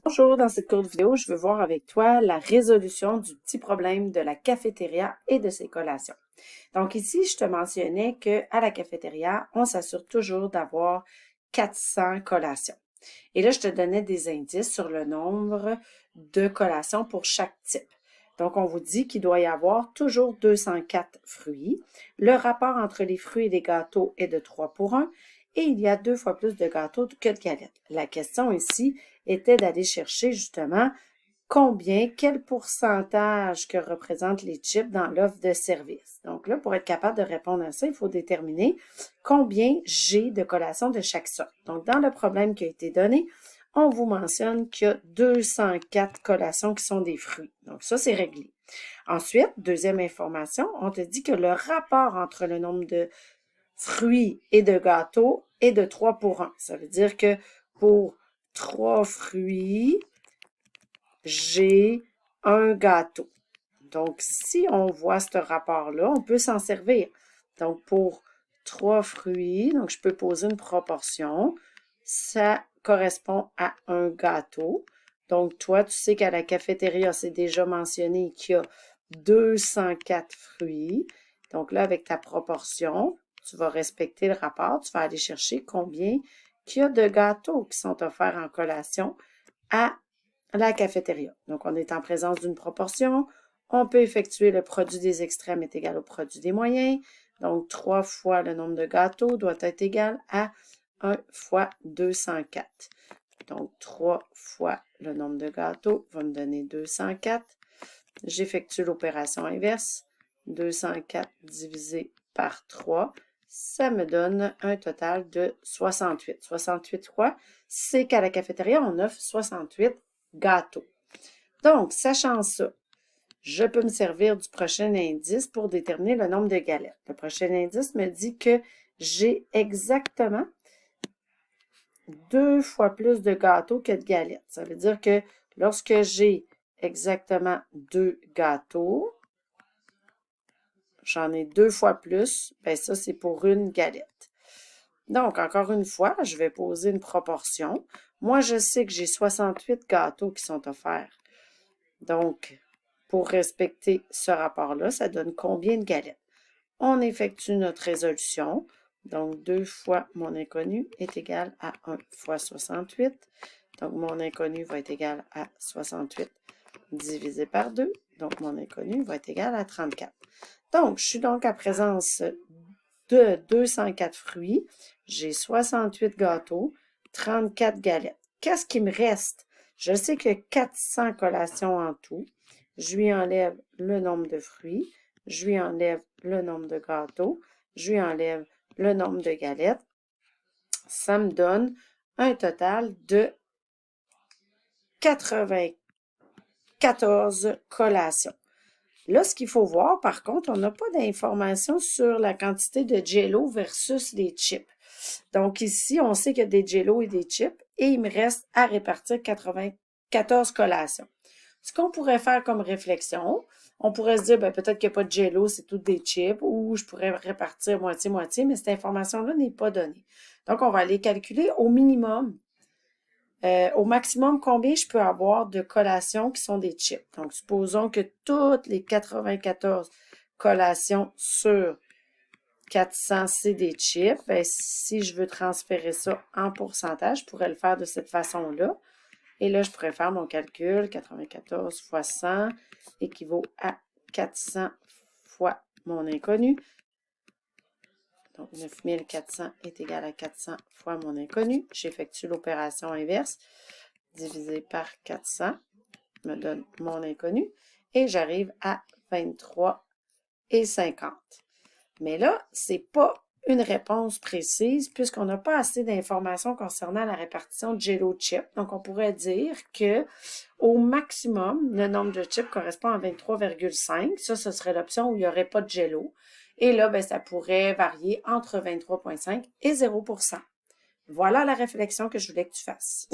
Bonjour, dans cette courte vidéo, je veux voir avec toi la résolution du petit problème de la cafétéria et de ses collations. Donc ici, je te mentionnais qu'à la cafétéria, on s'assure toujours d'avoir 400 collations. Et là, je te donnais des indices sur le nombre de collations pour chaque type. Donc, on vous dit qu'il doit y avoir toujours 204 fruits. Le rapport entre les fruits et les gâteaux est de 3 pour 1 et il y a 2 fois plus de gâteaux que de galettes. La question ici était d'aller chercher justement quel pourcentage que représentent les chips dans l'offre de service. Donc là, pour être capable de répondre à ça, il faut déterminer combien j'ai de collations de chaque sorte. Donc, dans le problème qui a été donné, on vous mentionne qu'il y a 204 collations qui sont des fruits. Donc, ça, c'est réglé. Ensuite, deuxième information, on te dit que le rapport entre le nombre de fruits et de gâteaux est de 3 pour 1. Ça veut dire que pour 3 fruits, j'ai un gâteau. Donc, si on voit ce rapport-là, on peut s'en servir. Donc, pour 3 fruits, donc je peux poser une proportion. Ça correspond à un gâteau. Donc, toi, tu sais qu'à la cafétéria, c'est déjà mentionné qu'il y a 204 fruits. Donc là, avec ta proportion, tu vas respecter le rapport. Tu vas aller chercher combien qu'il y a de gâteaux qui sont offerts en collation à la cafétéria. Donc, on est en présence d'une proportion. On peut effectuer le produit des extrêmes est égal au produit des moyens. Donc, 3 fois le nombre de gâteaux doit être égal à 1 fois 204. Donc, 3 fois le nombre de gâteaux va me donner 204. J'effectue l'opération inverse. 204 divisé par 3, ça me donne un total de 68. 68 quoi? C'est qu'à la cafétéria, on offre 68 gâteaux. Donc, sachant ça, je peux me servir du prochain indice pour déterminer le nombre de galettes. Le prochain indice me dit que j'ai exactement 2 fois plus de gâteaux que de galettes. Ça veut dire que lorsque j'ai exactement 2 gâteaux, j'en ai 2 fois plus, bien ça c'est pour une galette. Donc, encore une fois, je vais poser une proportion. Moi, je sais que j'ai 68 gâteaux qui sont offerts. Donc, pour respecter ce rapport-là, ça donne combien de galettes? On effectue notre résolution. Donc, 2 fois mon inconnu est égal à 1 fois 68. Donc, mon inconnu va être égal à 68 divisé par 2. Donc, mon inconnu va être égal à 34. Donc, je suis donc à présence de 204 fruits. J'ai 68 gâteaux, 34 galettes. Qu'est-ce qui me reste? Je sais que 400 collations en tout. Je lui enlève le nombre de fruits. Je lui enlève le nombre de gâteaux. Je lui enlève le nombre de galettes. Ça me donne un total de 94 collations. Là, ce qu'il faut voir, par contre, on n'a pas d'informations sur la quantité de Jell-O versus les chips. Donc ici, on sait qu'il y a des Jell-O et des chips et il me reste à répartir 94 collations. Ce qu'on pourrait faire comme réflexion, on pourrait se dire, ben, peut-être qu'il n'y a pas de Jell-O, c'est toutes des chips, ou je pourrais répartir moitié-moitié, mais cette information-là n'est pas donnée. Donc, on va aller calculer au minimum. Au maximum, combien je peux avoir de collations qui sont des chips. Donc, supposons que toutes les 94 collations sur 400, c'est des chips. Bien, si je veux transférer ça en pourcentage, je pourrais le faire de cette façon-là. Et là, je pourrais faire mon calcul. 94 fois 100 équivaut à 400 fois mon inconnu. Donc, 9400 est égal à 400 fois mon inconnu. J'effectue l'opération inverse. Divisé par 400 me donne mon inconnu. Et j'arrive à 23,50. Mais là, ce n'est pas une réponse précise puisqu'on n'a pas assez d'informations concernant la répartition de Jell-O chips. Donc, on pourrait dire que au maximum, le nombre de chips correspond à 23,5. Ça, ce serait l'option où il n'y aurait pas de Jell-O. Et là, ben, ça pourrait varier entre 23,5 et 0%. Voilà la réflexion que je voulais que tu fasses.